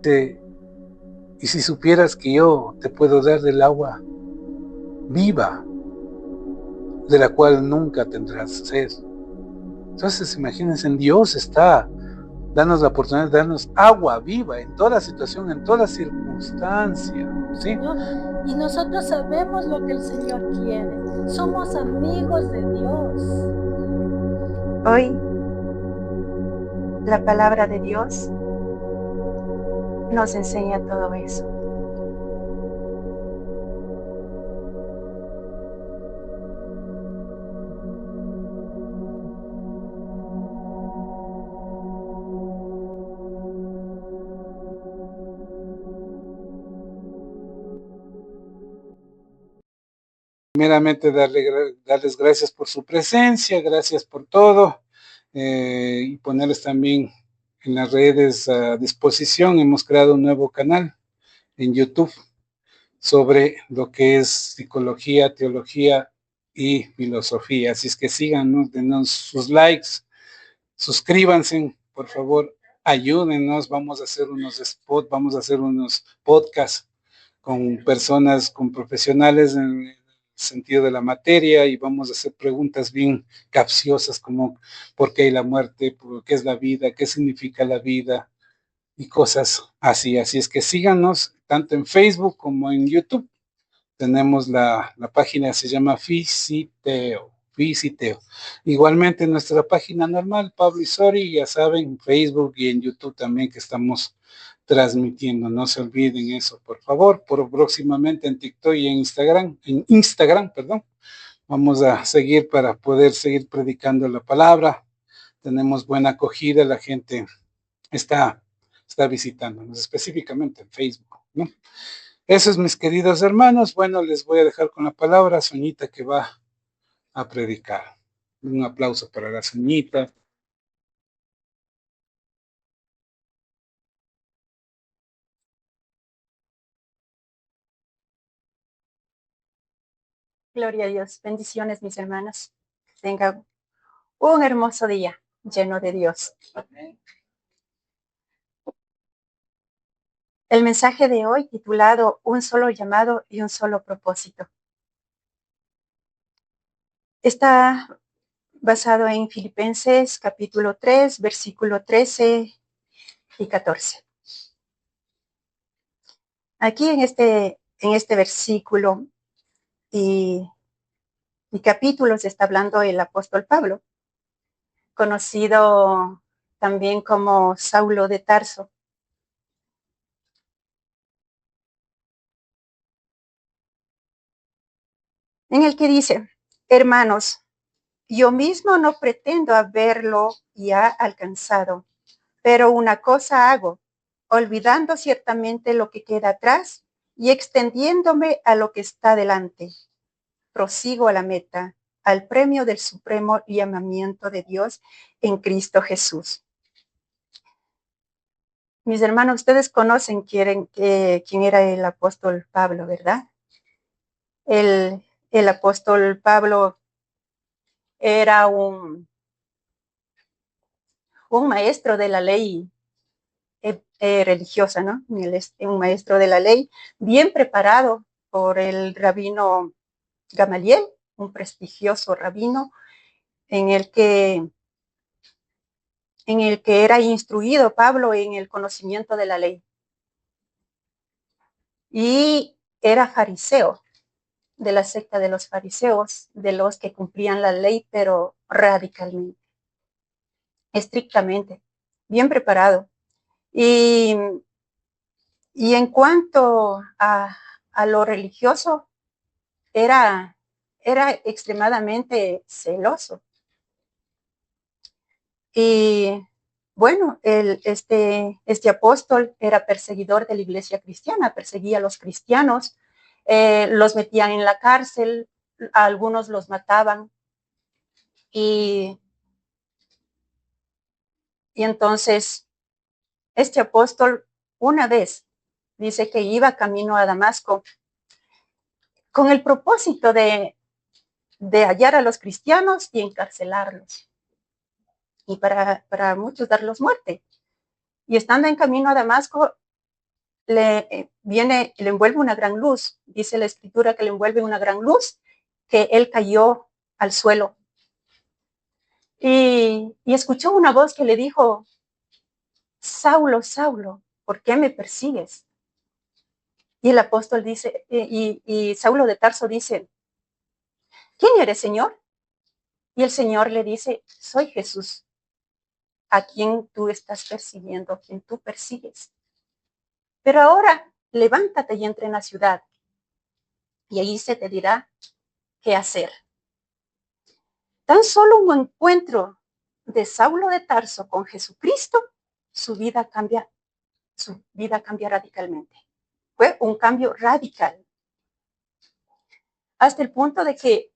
y si supieras que yo te puedo dar del agua viva, de la cual nunca tendrás sed. Entonces, imagínense, en Dios está, danos la oportunidad de darnos agua viva en toda situación, en toda circunstancia, ¿sí? Señor, y nosotros sabemos lo que el Señor quiere. Somos amigos de Dios. Hoy la palabra de Dios nos enseña todo eso. Primeramente, darles gracias por su presencia, gracias por todo, y ponerles también en las redes a disposición. Hemos creado un nuevo canal en YouTube sobre lo que es psicología, teología y filosofía. Así es que síganos, denos sus likes, suscríbanse, por favor, ayúdenos. Vamos a hacer unos spots, vamos a hacer unos podcasts con personas, con profesionales en el sentido de la materia, y vamos a hacer preguntas bien capciosas como ¿por qué hay la muerte? ¿Qué es la vida? ¿Qué significa la vida? Y cosas así. Así es que síganos tanto en Facebook como en YouTube. Tenemos la página, se llama Fisiteo. Igualmente nuestra página normal, Pablo Isori, ya saben, en Facebook y en YouTube también, que estamos transmitiendo. No se olviden eso, por favor. Próximamente en TikTok y en Instagram, perdón. Vamos a seguir para poder seguir predicando la palabra. Tenemos buena acogida, la gente está, está visitándonos, específicamente en Facebook, ¿no? Eso es, mis queridos hermanos. Bueno, les voy a dejar con la palabra a Soñita, que va a predicar. Un aplauso para la Soñita. Gloria a Dios. Bendiciones, mis hermanos. Tengan un hermoso día lleno de Dios. El mensaje de hoy titulado Un solo llamado y un solo propósito. Está basado en Filipenses capítulo 3, versículo 13 y 14. Aquí en este versículo y capítulo se está hablando el apóstol Pablo, conocido también como Saulo de Tarso. En el que dice: hermanos, yo mismo no pretendo haberlo ya alcanzado, pero una cosa hago, olvidando ciertamente lo que queda atrás y extendiéndome a lo que está delante. Prosigo a la meta, al premio del supremo llamamiento de Dios en Cristo Jesús. Mis hermanos, ustedes conocen quién era el apóstol Pablo, ¿verdad? El apóstol Pablo era un maestro de la ley religiosa, ¿no? Un maestro de la ley, bien preparado por el rabino Gamaliel, un prestigioso rabino en el que era instruido Pablo en el conocimiento de la ley. Y era fariseo, de la secta de los fariseos, de los que cumplían la ley, pero radicalmente, estrictamente, bien preparado. Y en cuanto a lo religioso, era extremadamente celoso. Y bueno, este apóstol era perseguidor de la iglesia cristiana, perseguía a los cristianos, los metían en la cárcel, a algunos los mataban. Y entonces este apóstol una vez dice que iba camino a Damasco con el propósito de hallar a los cristianos y encarcelarlos, y para muchos darlos muerte. Y estando en camino a Damasco, le envuelve una gran luz. Dice la escritura que le envuelve una gran luz, que él cayó al suelo. Y escuchó una voz que le dijo, Saulo, Saulo, ¿por qué me persigues? Y el apóstol dice, y Saulo de Tarso dice, ¿quién eres, Señor? Y el Señor le dice, soy Jesús, a quien tú estás persiguiendo, a quien tú persigues. Pero ahora levántate y entra en la ciudad, y ahí se te dirá qué hacer. Tan solo un encuentro de Saulo de Tarso con Jesucristo, su vida cambia radicalmente. Fue un cambio radical. Hasta el punto de que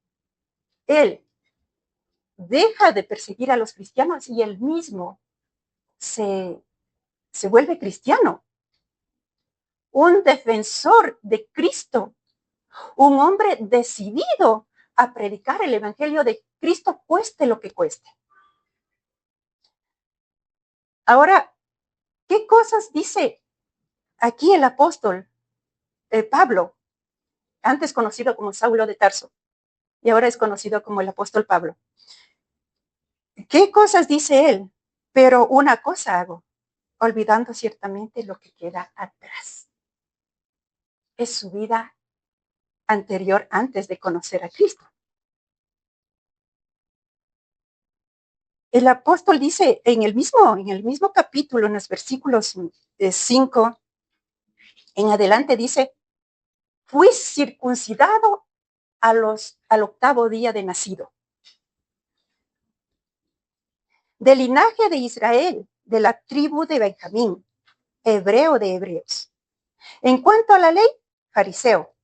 él deja de perseguir a los cristianos y él mismo se vuelve cristiano. Un defensor de Cristo, un hombre decidido a predicar el evangelio de Cristo, cueste lo que cueste. Ahora, ¿qué cosas dice aquí el apóstol Pablo, antes conocido como Saulo de Tarso, y ahora es conocido como el apóstol Pablo? ¿Qué cosas dice él? Pero una cosa hago, olvidando ciertamente lo que queda atrás. Es su vida anterior antes de conocer a Cristo. El apóstol dice en el mismo capítulo, en los versículos 5 en adelante, dice, fui circuncidado al 8º día de nacido. Del linaje de Israel, de la tribu de Benjamín, hebreo de hebreos. En cuanto a la ley, fariseo.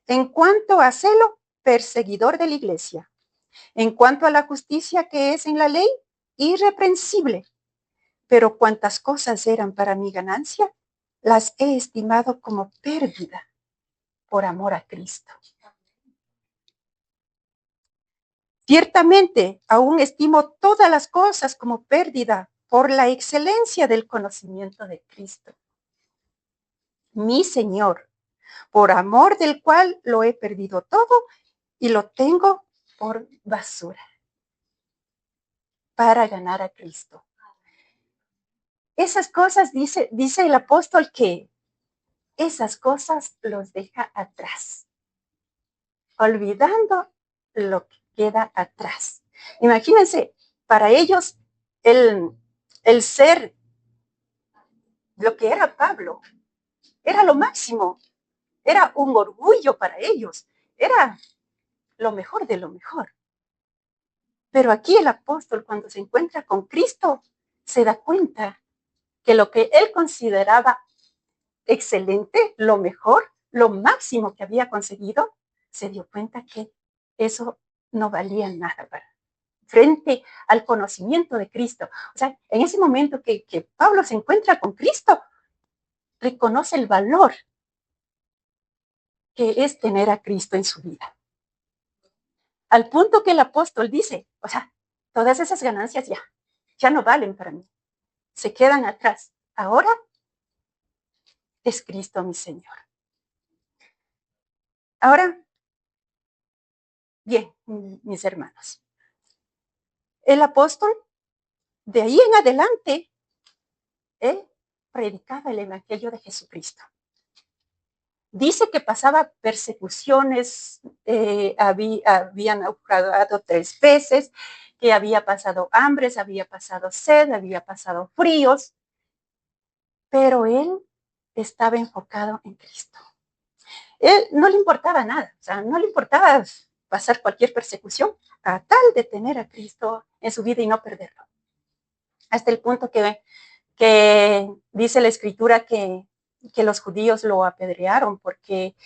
En cuanto a celo, perseguidor de la iglesia. En cuanto a la justicia que es en la ley, irreprensible. Pero cuantas cosas eran para mi ganancia, las he estimado como pérdida por amor a Cristo. Ciertamente, aún estimo todas las cosas como pérdida por la excelencia del conocimiento de Cristo, mi Señor, por amor del cual lo he perdido todo y lo tengo por basura para ganar a Cristo. Esas cosas, dice el apóstol, que esas cosas los deja atrás, olvidando lo que queda atrás. Imagínense, para ellos el ser lo que era Pablo era lo máximo, era un orgullo para ellos, era lo mejor de lo mejor. Pero aquí el apóstol, cuando se encuentra con Cristo, se da cuenta que lo que él consideraba excelente, lo mejor, lo máximo que había conseguido, se dio cuenta que eso no valía nada frente al conocimiento de Cristo. O sea, en ese momento que Pablo se encuentra con Cristo, reconoce el valor que es tener a Cristo en su vida. Al punto que el apóstol dice, o sea, todas esas ganancias ya no valen para mí, se quedan atrás. Ahora es Cristo mi Señor. Ahora, bien, mis hermanos, el apóstol, de ahí en adelante, él predicaba el evangelio de Jesucristo. Dice que pasaba persecuciones, había naufragado 3 veces, que había pasado hambres, había pasado sed, había pasado fríos, pero él estaba enfocado en Cristo. Él no le importaba nada, o sea, no le importaba pasar cualquier persecución, a tal de tener a Cristo en su vida y no perderlo. Hasta el punto que dice la escritura que los judíos lo apedrearon porque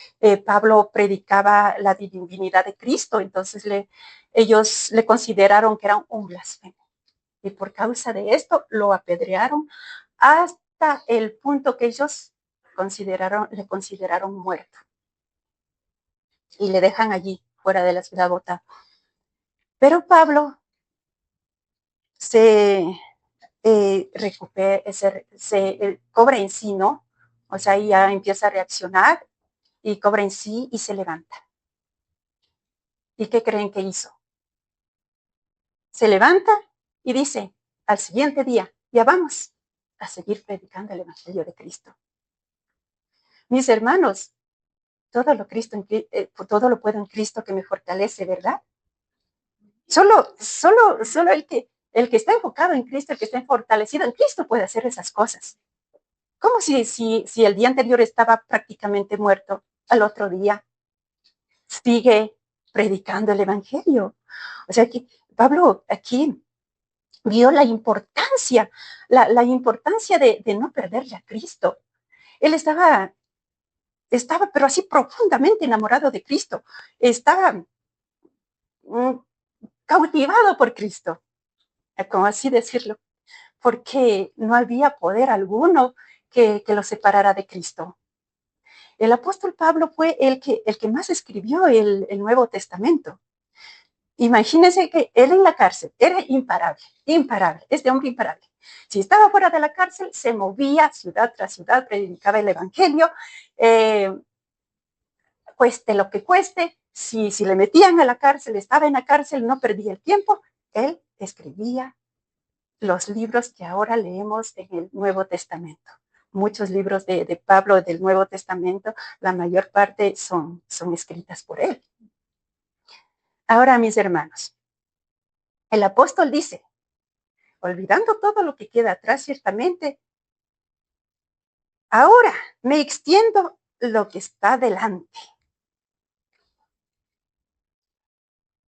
Pablo predicaba la divinidad de Cristo, entonces ellos le consideraron que era un blasfemo. Y por causa de esto lo apedrearon hasta el punto que ellos le consideraron muerto. Y le dejan allí, fuera de la ciudad botado. Pero Pablo se cobra en sí, ¿no? O sea, ya empieza a reaccionar y cobra en sí y se levanta. ¿Y qué creen que hizo? Se levanta y dice, al siguiente día, ya vamos a seguir predicando el Evangelio de Cristo. Mis hermanos, todo lo puedo en Cristo que me fortalece, ¿verdad? Solo el que está enfocado en Cristo, el que está fortalecido en Cristo puede hacer esas cosas. ¿Cómo si el día anterior estaba prácticamente muerto, al otro día sigue predicando el Evangelio? O sea que Pablo aquí vio la importancia, la importancia de no perderle a Cristo. Él estaba, pero así profundamente enamorado de Cristo. Estaba cautivado por Cristo, como así decirlo, porque no había poder alguno que lo separara de Cristo. El apóstol Pablo fue el que más escribió el Nuevo Testamento. Imagínense que él en la cárcel era imparable, este hombre imparable. Si estaba fuera de la cárcel, se movía ciudad tras ciudad, predicaba el Evangelio, cueste lo que cueste. Si le metían a la cárcel, estaba en la cárcel, no perdía el tiempo, él escribía los libros que ahora leemos en el Nuevo Testamento. Muchos libros de Pablo del Nuevo Testamento, la mayor parte son escritas por él. Ahora, mis hermanos, el apóstol dice, olvidando todo lo que queda atrás, ciertamente, ahora me extiendo lo que está delante,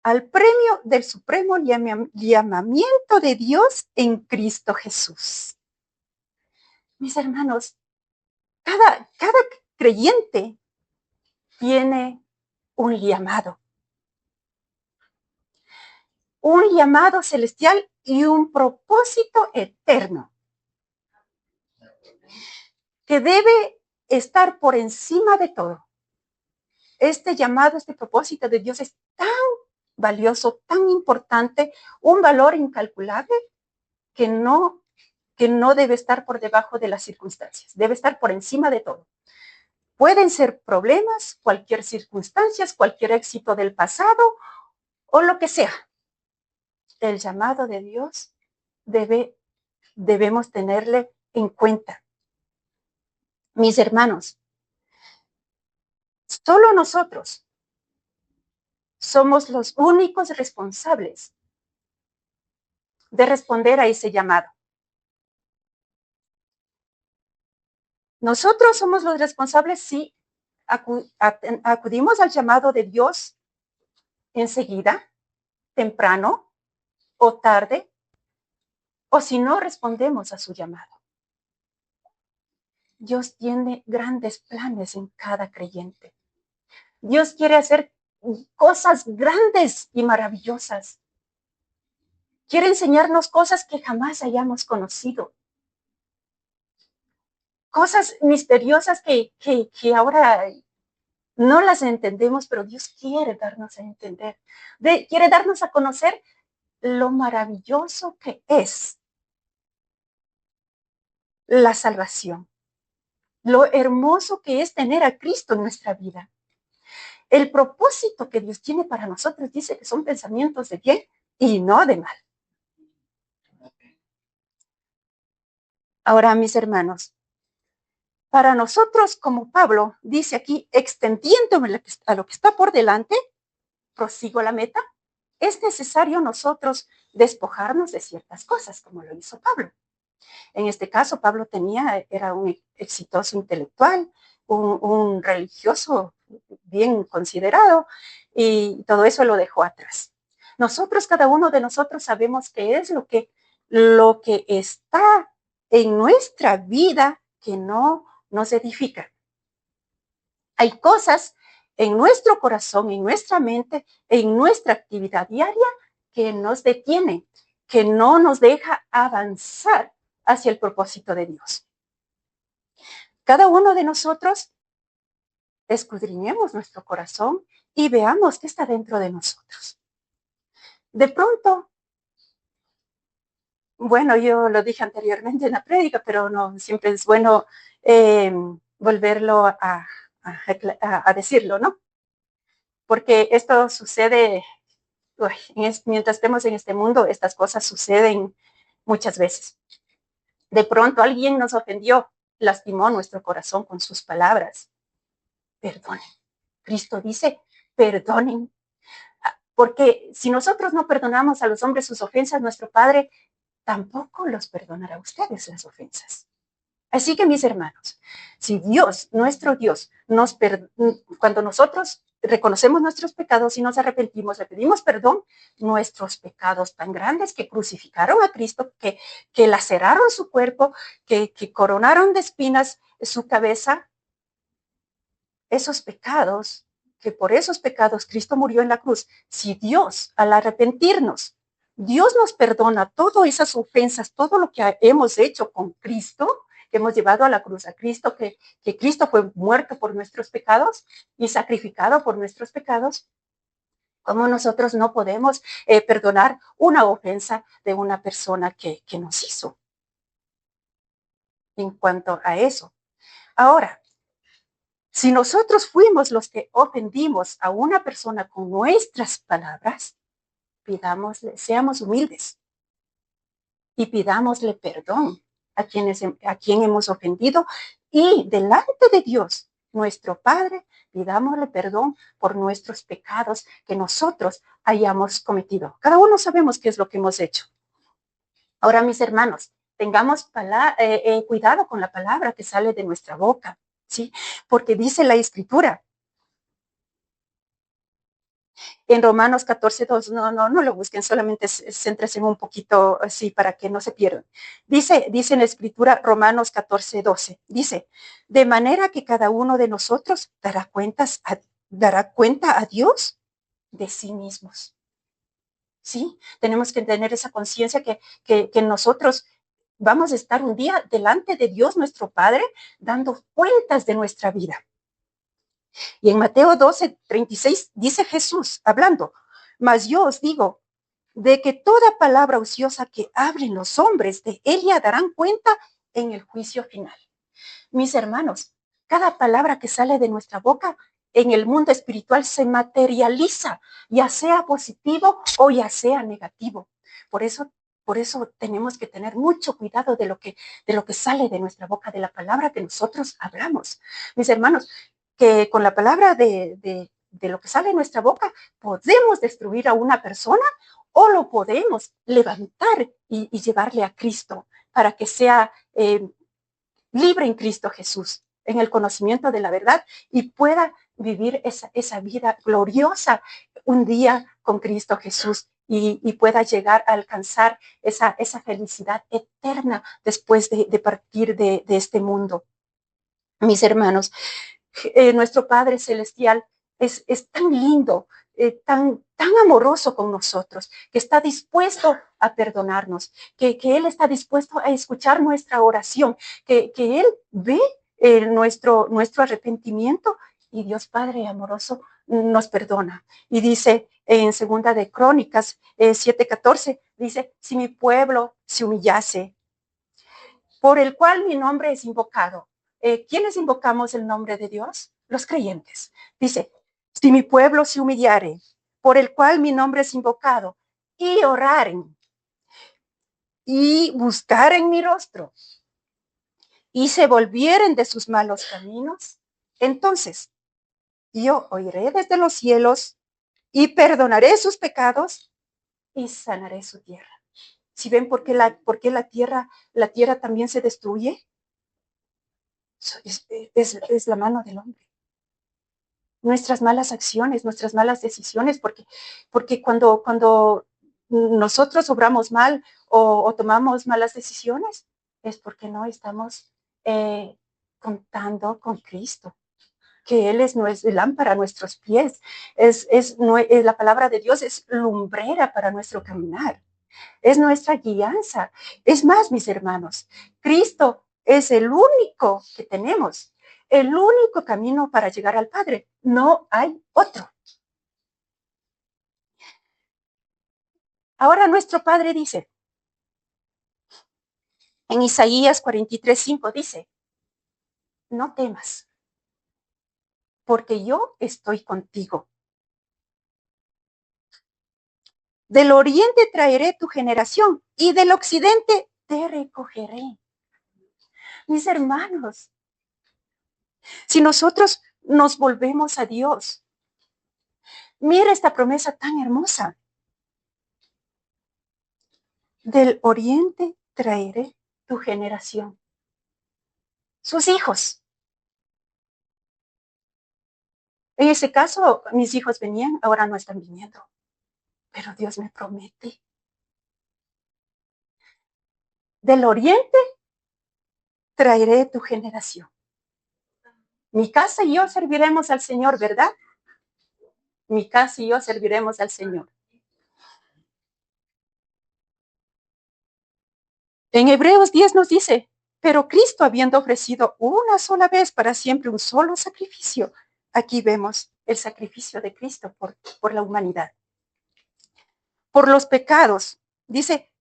al premio del supremo llamamiento de Dios en Cristo Jesús. Mis hermanos, cada creyente tiene un llamado celestial y un propósito eterno que debe estar por encima de todo. Este llamado, este propósito de Dios es tan valioso, tan importante, un valor incalculable que no debe estar por debajo de las circunstancias, debe estar por encima de todo. Pueden ser problemas, cualquier circunstancia, cualquier éxito del pasado o lo que sea. El llamado de Dios debemos tenerle en cuenta. Mis hermanos, solo nosotros somos los únicos responsables de responder a ese llamado. Nosotros somos los responsables si acudimos al llamado de Dios enseguida, temprano o tarde, o si no respondemos a su llamado. Dios tiene grandes planes en cada creyente. Dios quiere hacer cosas grandes y maravillosas. Quiere enseñarnos cosas que jamás hayamos conocido. Cosas misteriosas que ahora no las entendemos, pero Dios quiere darnos a entender. Quiere darnos a conocer lo maravilloso que es la salvación. Lo hermoso que es tener a Cristo en nuestra vida. El propósito que Dios tiene para nosotros dice que son pensamientos de bien y no de mal. Ahora, mis hermanos, para nosotros, como Pablo dice aquí, extendiéndome a lo que está por delante, prosigo la meta, es necesario nosotros despojarnos de ciertas cosas, como lo hizo Pablo. En este caso, Pablo era un exitoso intelectual, un religioso bien considerado, y todo eso lo dejó atrás. Nosotros, cada uno de nosotros sabemos qué es lo que está en nuestra vida que no nos edifica. Hay cosas en nuestro corazón, en nuestra mente, en nuestra actividad diaria que nos detienen, que no nos deja avanzar hacia el propósito de Dios. Cada uno de nosotros escudriñemos nuestro corazón y veamos qué está dentro de nosotros. De pronto, bueno, yo lo dije anteriormente en la prédica, pero no, siempre es bueno volverlo a decirlo, ¿no? Porque esto sucede, mientras estemos en este mundo, estas cosas suceden muchas veces. De pronto alguien nos ofendió, lastimó nuestro corazón con sus palabras. Perdonen. Cristo dice, perdonen. Porque si nosotros no perdonamos a los hombres sus ofensas, nuestro Padre tampoco los perdonará a ustedes las ofensas. Así que, mis hermanos, si Dios, nuestro Dios, cuando nosotros reconocemos nuestros pecados y nos arrepentimos, le pedimos perdón, nuestros pecados tan grandes que crucificaron a Cristo, que laceraron su cuerpo, que coronaron de espinas su cabeza, esos pecados, que por esos pecados Cristo murió en la cruz, si Dios, al arrepentirnos, Dios nos perdona todas esas ofensas, todo lo que hemos hecho con Cristo, que hemos llevado a la cruz a Cristo, que Cristo fue muerto por nuestros pecados y sacrificado por nuestros pecados, ¿cómo nosotros no podemos perdonar una ofensa de una persona que nos hizo? En cuanto a eso. Ahora, si nosotros fuimos los que ofendimos a una persona con nuestras palabras, pidámosle, seamos humildes y pidámosle perdón a quien hemos ofendido y delante de Dios, nuestro Padre, pidámosle perdón por nuestros pecados que nosotros hayamos cometido. Cada uno sabemos qué es lo que hemos hecho. Ahora, mis hermanos, tengamos cuidado con la palabra que sale de nuestra boca, ¿sí? Porque dice la Escritura, en Romanos 14:2, no lo busquen, solamente céntrense un poquito así para que no se pierdan. Dice en la Escritura, Romanos 14:12, dice, de manera que cada uno de nosotros dará cuenta a Dios de sí mismos. ¿Sí? Tenemos que tener esa conciencia que nosotros vamos a estar un día delante de Dios, nuestro Padre, dando cuentas de nuestra vida. Y en Mateo 12:36 dice Jesús, hablando, mas yo os digo, de que toda palabra ociosa que hablen los hombres, de ella darán cuenta en el juicio final. Mis hermanos, cada palabra que sale de nuestra boca en el mundo espiritual se materializa, ya sea positivo o ya sea negativo. Por eso tenemos que tener mucho cuidado de lo que sale de nuestra boca, de la palabra que nosotros hablamos. Mis hermanos, que con la palabra de lo que sale de nuestra boca podemos destruir a una persona o lo podemos levantar y llevarle a Cristo para que sea libre en Cristo Jesús, en el conocimiento de la verdad y pueda vivir esa vida gloriosa un día con Cristo Jesús y pueda llegar a alcanzar esa felicidad eterna después de partir de este mundo. Mis hermanos, nuestro Padre Celestial es tan lindo, tan amoroso con nosotros, que está dispuesto a perdonarnos, que Él está dispuesto a escuchar nuestra oración, que Él ve nuestro arrepentimiento y Dios Padre amoroso nos perdona. Y dice en segunda de Crónicas 7:14, dice, si mi pueblo se humillase, por el cual mi nombre es invocado. ¿Quiénes invocamos el nombre de Dios? Los creyentes. Dice, si mi pueblo se humillare, por el cual mi nombre es invocado, y oraren, y buscaren mi rostro, y se volvieren de sus malos caminos, entonces yo oiré desde los cielos, y perdonaré sus pecados, y sanaré su tierra. ¿Sí ven por qué la tierra también se destruye? Es la mano del hombre. Nuestras malas acciones, nuestras malas decisiones, porque cuando nosotros obramos mal o tomamos malas decisiones, es porque no estamos contando con Cristo, que Él es lámpara a nuestros pies, la palabra de Dios es lumbrera para nuestro caminar, es nuestra guianza. Es más, mis hermanos, Cristo es el único que tenemos, el único camino para llegar al Padre. No hay otro. Ahora nuestro Padre dice, en Isaías 43:5 dice, no temas, porque yo estoy contigo. Del oriente traeré tu generación y del occidente te recogeré. Mis hermanos, si nosotros nos volvemos a Dios, mira esta promesa tan hermosa. Del oriente traeré tu generación. Sus hijos. En ese caso, mis hijos venían, ahora no están viniendo. Pero Dios me promete. Del oriente traeré tu generación. Mi casa y yo serviremos al Señor, ¿verdad? Mi casa y yo serviremos al Señor. En Hebreos 10 nos dice, pero Cristo habiendo ofrecido una sola vez para siempre un solo sacrificio, aquí vemos el sacrificio de Cristo por la humanidad. Por los pecados, dice,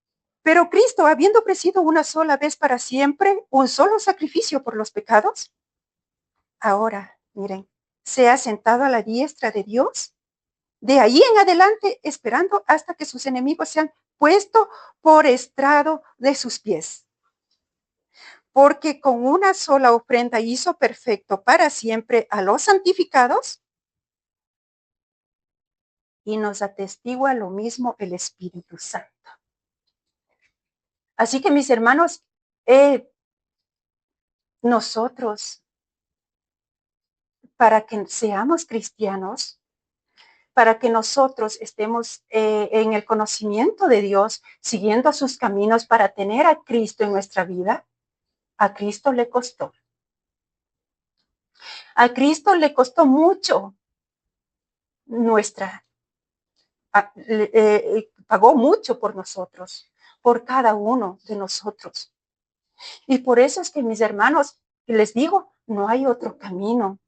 pero Cristo habiendo ofrecido una sola vez para siempre un solo sacrificio por los pecados, ahora, miren, se ha sentado a la diestra de Dios, de ahí en adelante esperando hasta que sus enemigos sean puestos por estrado de sus pies. Porque con una sola ofrenda hizo perfecto para siempre a los santificados y nos atestigua lo mismo el Espíritu Santo. Así que mis hermanos, nosotros, para que seamos cristianos, para que nosotros estemos en el conocimiento de Dios, siguiendo sus caminos para tener a Cristo en nuestra vida, a Cristo le costó. A Cristo le costó mucho pagó mucho por nosotros, por cada uno de nosotros. Y por eso es que mis hermanos, les digo, no hay otro camino.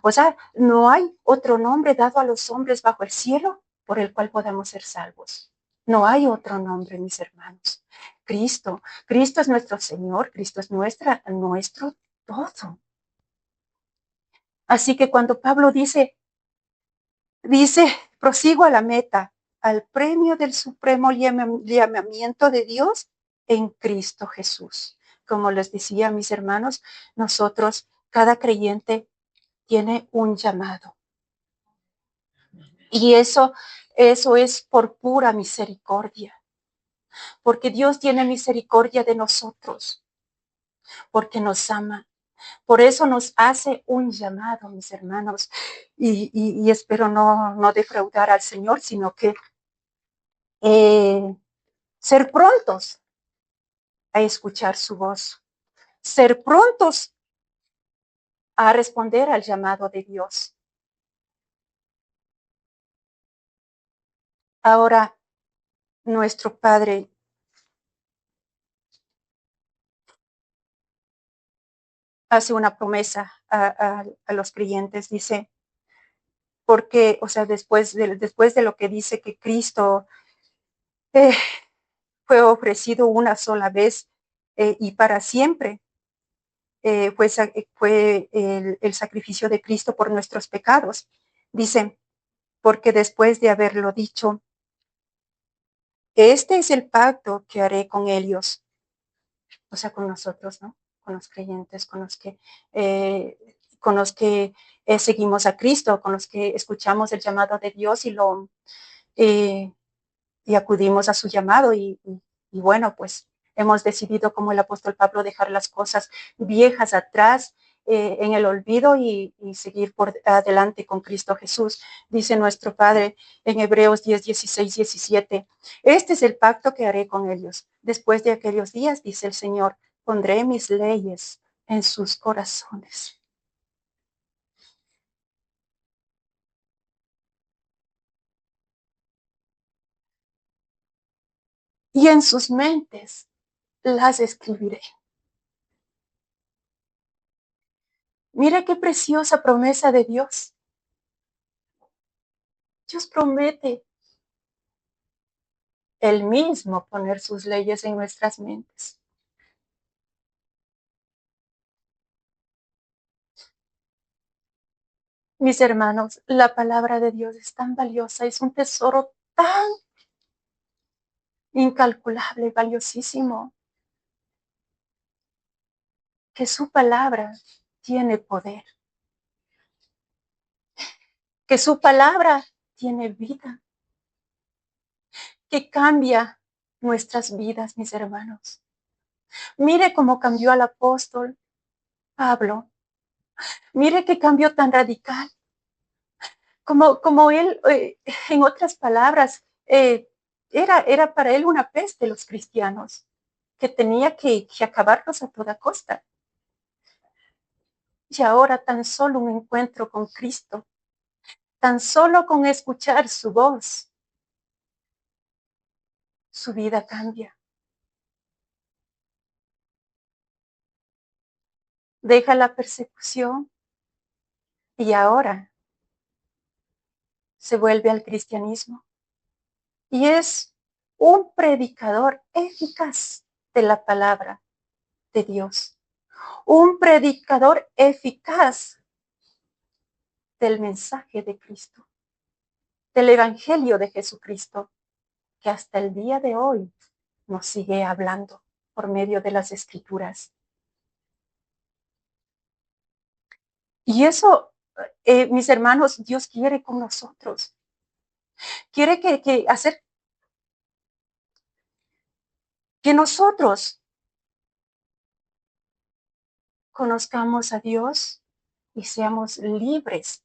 O sea, no hay otro nombre dado a los hombres bajo el cielo por el cual podamos ser salvos. No hay otro nombre, mis hermanos. Cristo es nuestro Señor, Cristo es nuestro todo. Así que cuando Pablo dice, prosigo a la meta, al premio del supremo llamamiento de Dios en Cristo Jesús. Como les decía a mis hermanos, nosotros, cada creyente tiene un llamado. Y eso es por pura misericordia. Porque Dios tiene misericordia de nosotros. Porque nos ama. Por eso nos hace un llamado, mis hermanos. Y espero no defraudar al Señor, sino que ser prontos a escuchar su voz. Ser prontos a responder al llamado de Dios. Ahora, nuestro Padre hace una promesa a los creyentes, dice, porque, o sea, después de lo que dice que Cristo fue ofrecido una sola vez y para siempre, fue el sacrificio de Cristo por nuestros pecados. Dice, porque después de haberlo dicho, este es el pacto que haré con ellos, o sea, con nosotros, ¿no? Con los creyentes, con los que seguimos a Cristo, con los que escuchamos el llamado de Dios y acudimos a su llamado y bueno, pues hemos decidido como el apóstol Pablo dejar las cosas viejas atrás en el olvido y seguir por adelante con Cristo Jesús. Dice nuestro Padre en Hebreos 10, 16, 17, este es el pacto que haré con ellos. Después de aquellos días, dice el Señor, pondré mis leyes en sus corazones. Y en sus mentes las escribiré. Mira qué preciosa promesa de Dios. Dios promete Él mismo poner sus leyes en nuestras mentes. Mis hermanos, la palabra de Dios es tan valiosa, es un tesoro tan incalculable, valiosísimo, que su palabra tiene poder, que su palabra tiene vida, que cambia nuestras vidas, mis hermanos. Mire cómo cambió al apóstol Pablo. Mire qué cambio tan radical. Como él, en otras palabras, era para él una peste los cristianos, que tenía que acabarlos a toda costa. Y ahora tan solo un encuentro con Cristo, tan solo con escuchar su voz, su vida cambia. Deja la persecución y ahora se vuelve al cristianismo. Y es un predicador eficaz de la palabra de Dios. Un predicador eficaz del mensaje de Cristo, del evangelio de Jesucristo, que hasta el día de hoy nos sigue hablando por medio de las escrituras. Y eso, mis hermanos, Dios quiere con nosotros. Quiere que hacer que nosotros conozcamos a Dios y seamos libres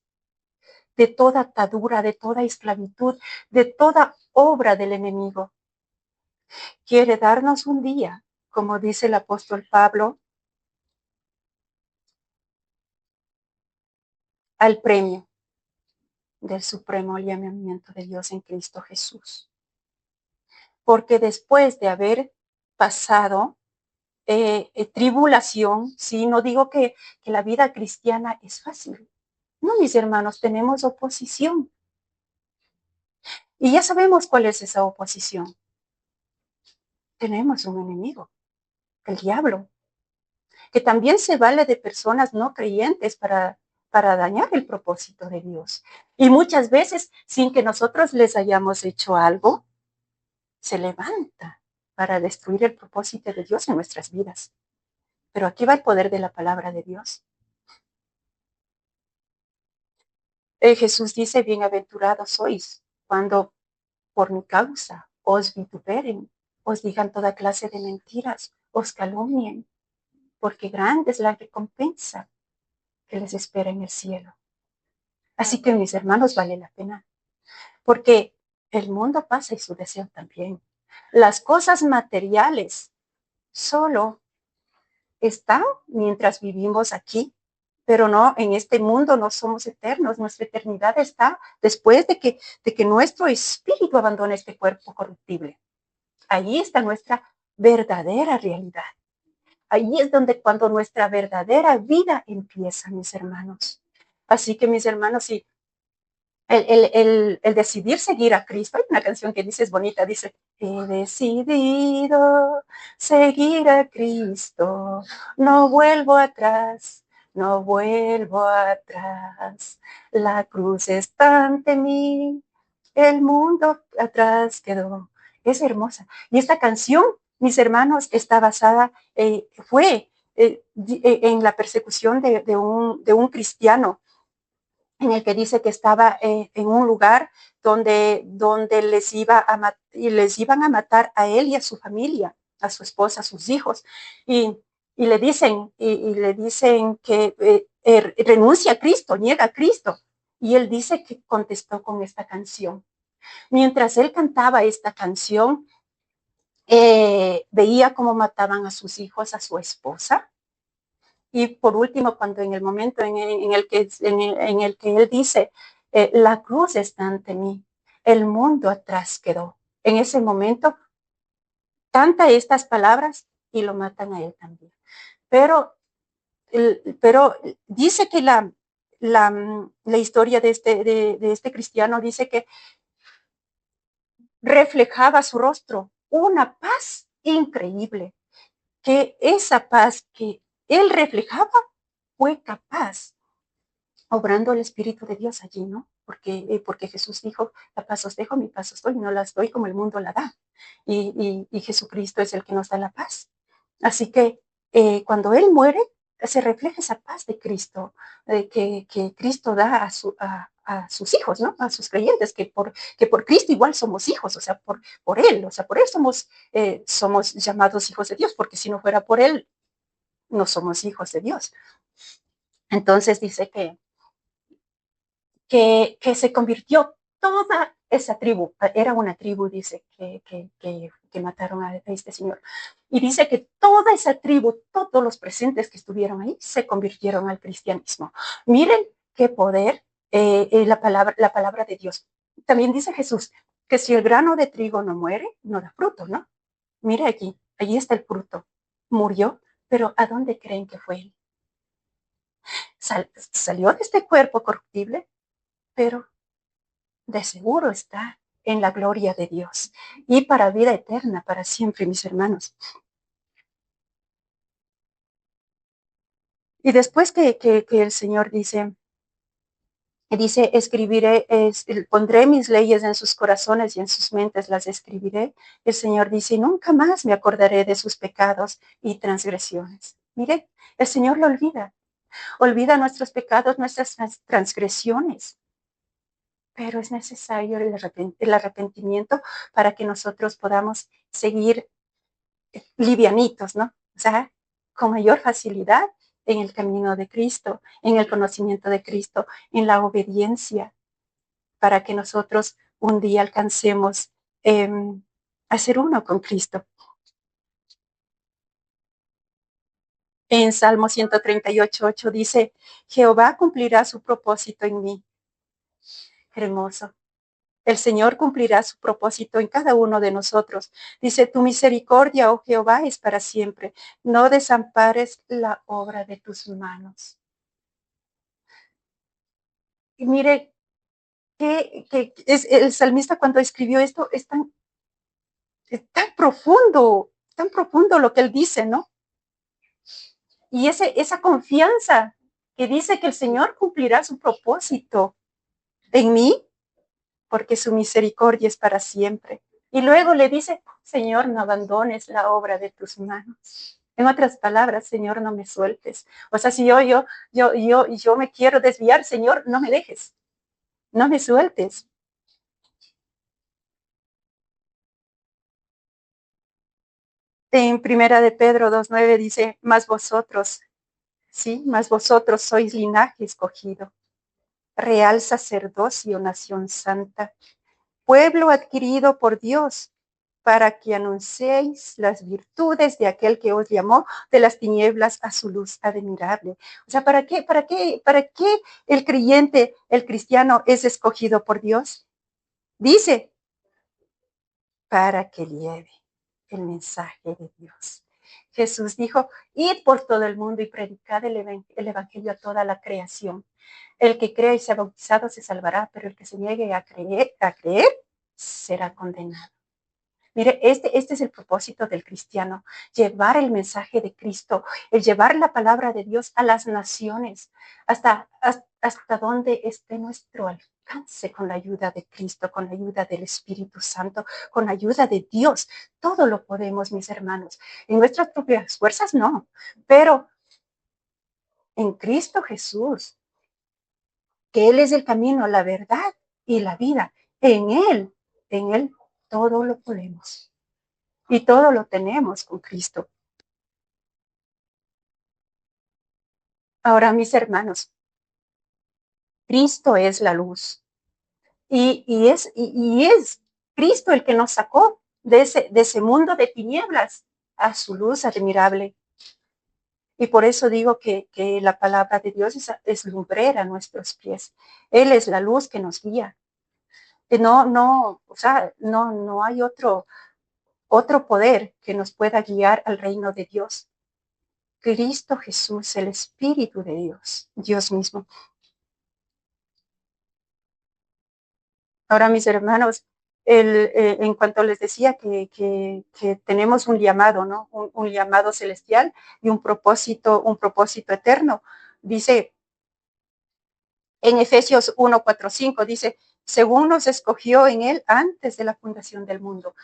de toda atadura, de toda esclavitud, de toda obra del enemigo. Quiere darnos un día, como dice el apóstol Pablo, al premio del supremo llamamiento de Dios en Cristo Jesús. Porque después de haber pasado tribulación, sí, no digo que la vida cristiana es fácil. No, mis hermanos, tenemos oposición. Y ya sabemos cuál es esa oposición. Tenemos un enemigo, el diablo, que también se vale de personas no creyentes para dañar el propósito de Dios. Y muchas veces, sin que nosotros les hayamos hecho algo, se levanta para destruir el propósito de Dios en nuestras vidas. Pero aquí va el poder de la palabra de Dios. Jesús dice, bienaventurados sois cuando por mi causa os vituperen, os digan toda clase de mentiras, os calumnien, porque grande es la recompensa que les espera en el cielo. Así que, mis hermanos, vale la pena, porque el mundo pasa y su deseo también. Las cosas materiales solo están mientras vivimos aquí, pero no, en este mundo no somos eternos. Nuestra eternidad está después de que nuestro espíritu abandone este cuerpo corruptible. Ahí está nuestra verdadera realidad. Ahí es donde cuando nuestra verdadera vida empieza, mis hermanos. Así que, mis hermanos, si el decidir seguir a Cristo, hay una canción que dice, es bonita, dice, he decidido seguir a Cristo, no vuelvo atrás, no vuelvo atrás, la cruz está ante mí, el mundo atrás quedó. Es hermosa. Y esta canción, mis hermanos, está basada, fue en la persecución de un cristiano, en el que dice que estaba en un lugar donde les iban a matar a él y a su familia, a su esposa, a sus hijos. Y le dicen que renuncia a Cristo, niega a Cristo. Y él dice que contestó con esta canción. Mientras él cantaba esta canción, veía cómo mataban a sus hijos, a su esposa. Y por último, cuando en el momento en el que él dice, la cruz está ante mí, el mundo atrás quedó. En ese momento, canta estas palabras y lo matan a él también. Pero dice que la historia de este cristiano dice que reflejaba su rostro una paz increíble, que esa paz que él reflejaba fue capaz obrando el Espíritu de Dios allí, ¿no? Porque Jesús dijo, la paz os dejo, mi paz os doy, no las doy como el mundo la da. Y Jesucristo es el que nos da la paz. Así que cuando Él muere, se refleja esa paz de Cristo, que Cristo da a sus hijos, ¿no? A sus creyentes, que por Cristo igual somos hijos, o sea, por Él, o sea, por Él somos llamados hijos de Dios, porque si no fuera por Él, no somos hijos de Dios. Entonces dice que se convirtió toda esa tribu, era una tribu, dice, que mataron a este señor. Y dice que toda esa tribu, todos los presentes que estuvieron ahí, se convirtieron al cristianismo. Miren qué poder la palabra de Dios. También dice Jesús que si el grano de trigo no muere, no da fruto, ¿no? Mira allí está el fruto. Murió, pero ¿a dónde creen que fue él? Salió de este cuerpo corruptible, pero de seguro está en la gloria de Dios y para vida eterna, para siempre, mis hermanos. Y después que el Señor dice, escribiré, pondré mis leyes en sus corazones y en sus mentes las escribiré. El Señor dice, nunca más me acordaré de sus pecados y transgresiones. Mire, el Señor lo olvida nuestros pecados, nuestras transgresiones. Pero es necesario el arrepentimiento para que nosotros podamos seguir livianitos, ¿no? O sea, con mayor facilidad en el camino de Cristo, en el conocimiento de Cristo, en la obediencia, para que nosotros un día alcancemos a ser uno con Cristo. En Salmo 138:8 dice, Jehová cumplirá su propósito en mí. Hermoso. El Señor cumplirá su propósito en cada uno de nosotros. Dice, tu misericordia, oh Jehová, es para siempre. No desampares la obra de tus manos. Y mire, que es el salmista cuando escribió esto es tan profundo lo que él dice, ¿no? Y esa confianza que dice que el Señor cumplirá su propósito en mí, porque su misericordia es para siempre. Y luego le dice, Señor, no abandones la obra de tus manos. En otras palabras, Señor, no me sueltes. O sea, si yo me quiero desviar, Señor, no me dejes, no me sueltes. En Primera de Pedro 2:9 dice, más vosotros sois linaje escogido, real sacerdocio, nación santa, pueblo adquirido por Dios, para que anunciéis las virtudes de aquel que os llamó de las tinieblas a su luz admirable. O sea, ¿para qué el creyente, el cristiano es escogido por Dios? Dice, para que lleve el mensaje de Dios. Jesús dijo, id por todo el mundo y predicad el evangelio a toda la creación. El que crea y sea bautizado se salvará, pero el que se niegue a creer será condenado. Mire, este es el propósito del cristiano, llevar el mensaje de Cristo, el llevar la palabra de Dios a las naciones, hasta donde esté nuestro alcance con la ayuda de Cristo, con la ayuda del Espíritu Santo, con la ayuda de Dios. Todo lo podemos, mis hermanos. En nuestras propias fuerzas, no, pero en Cristo Jesús, que Él es el camino, la verdad y la vida. En Él todo lo podemos. Y todo lo tenemos con Cristo. Ahora, mis hermanos, Cristo es la luz. Y es Cristo el que nos sacó de ese mundo de tinieblas a su luz admirable. Y por eso digo que la palabra de Dios es lumbrera a nuestros pies. Él es la luz que nos guía. No hay otro poder que nos pueda guiar al reino de Dios. Cristo Jesús, el Espíritu de Dios, Dios mismo. Ahora, mis hermanos, en cuanto les decía que tenemos un llamado, ¿no? Un llamado celestial y un propósito eterno. Dice En Efesios 1, 4, 5 dice, según nos escogió en él antes de la fundación del mundo.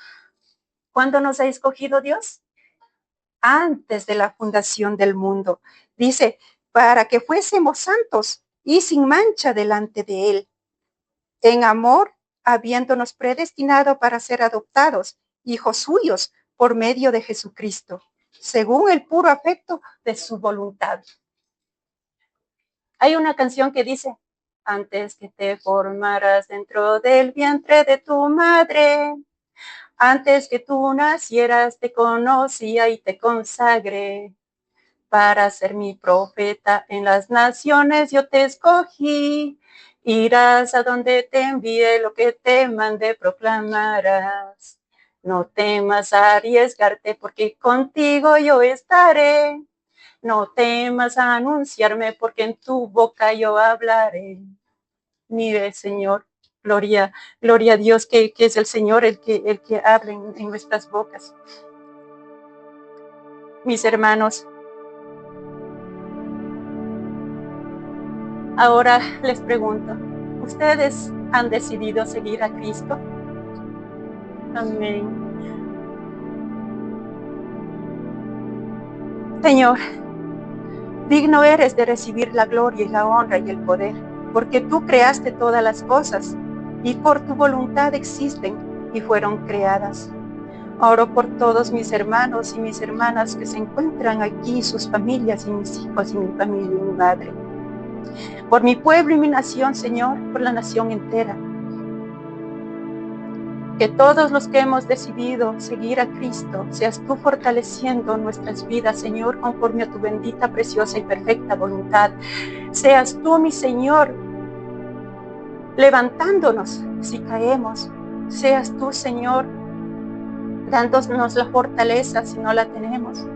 ¿Cuándo nos ha escogido Dios? Antes de la fundación del mundo. Dice, para que fuésemos santos y sin mancha delante de él, en amor, habiéndonos predestinado para ser adoptados, hijos suyos, por medio de Jesucristo, según el puro afecto de su voluntad. Hay una canción que dice, antes que te formaras dentro del vientre de tu madre, antes que tú nacieras te conocía y te consagré. Para ser mi profeta en las naciones yo te escogí. Irás a donde te envíe, lo que te mande proclamarás. No temas a arriesgarte porque contigo yo estaré. No temas a anunciarme porque en tu boca yo hablaré. Mire, Señor, gloria a Dios que es el Señor el que habla en nuestras bocas. Mis hermanos, ahora les pregunto, ¿ustedes han decidido seguir a Cristo? Amén. Señor, digno eres de recibir la gloria y la honra y el poder, porque tú creaste todas las cosas y por tu voluntad existen y fueron creadas. Oro por todos mis hermanos y mis hermanas que se encuentran aquí, sus familias y mis hijos y mi familia y mi madre. Por mi pueblo y mi nación, Señor, por la nación entera. Que todos los que hemos decidido seguir a Cristo, seas tú fortaleciendo nuestras vidas, Señor, conforme a tu bendita, preciosa y perfecta voluntad. Seas tú, mi Señor, levantándonos si caemos. Seas tú, Señor, dándonos la fortaleza si no la tenemos.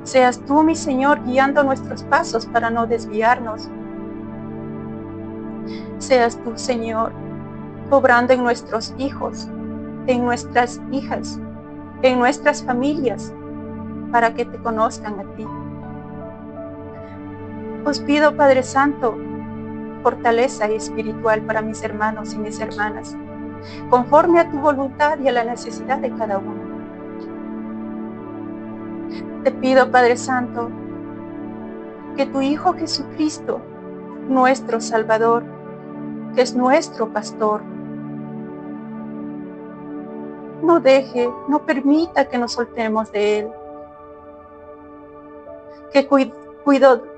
Seas tú, mi Señor, guiando nuestros pasos para no desviarnos. Seas tú, Señor, obrando en nuestros hijos, en nuestras hijas, en nuestras familias, para que te conozcan a ti. Os pido, Padre Santo, fortaleza espiritual para mis hermanos y mis hermanas, conforme a tu voluntad y a la necesidad de cada uno. Te pido, Padre Santo, que tu Hijo Jesucristo, nuestro Salvador, que es nuestro pastor, no permita que nos soltemos de Él, que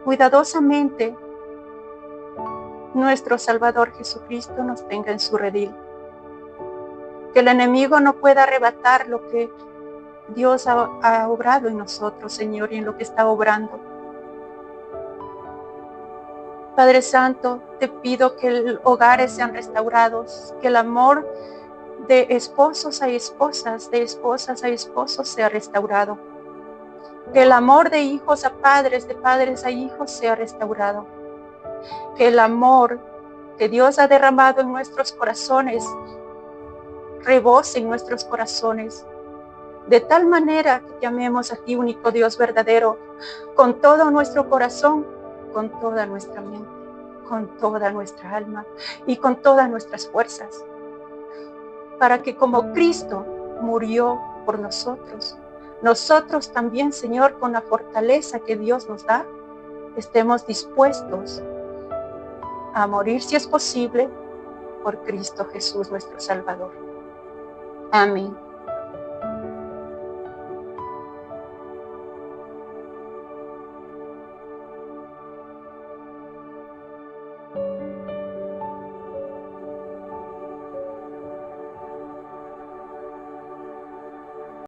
cuidadosamente nuestro Salvador Jesucristo nos tenga en su redil, que el enemigo no pueda arrebatar lo que Dios ha obrado en nosotros, Señor, y en lo que está obrando. Padre Santo, te pido que los hogares sean restaurados, que el amor de esposos a esposas, de esposas a esposos sea restaurado. Que el amor de hijos a padres, de padres a hijos sea restaurado. Que el amor que Dios ha derramado en nuestros corazones rebose en nuestros corazones. De tal manera que llamemos a ti, único Dios verdadero, con todo nuestro corazón, con toda nuestra mente, con toda nuestra alma y con todas nuestras fuerzas. Para que como Cristo murió por nosotros, nosotros también, Señor, con la fortaleza que Dios nos da, estemos dispuestos a morir, si es posible, por Cristo Jesús, nuestro Salvador. Amén.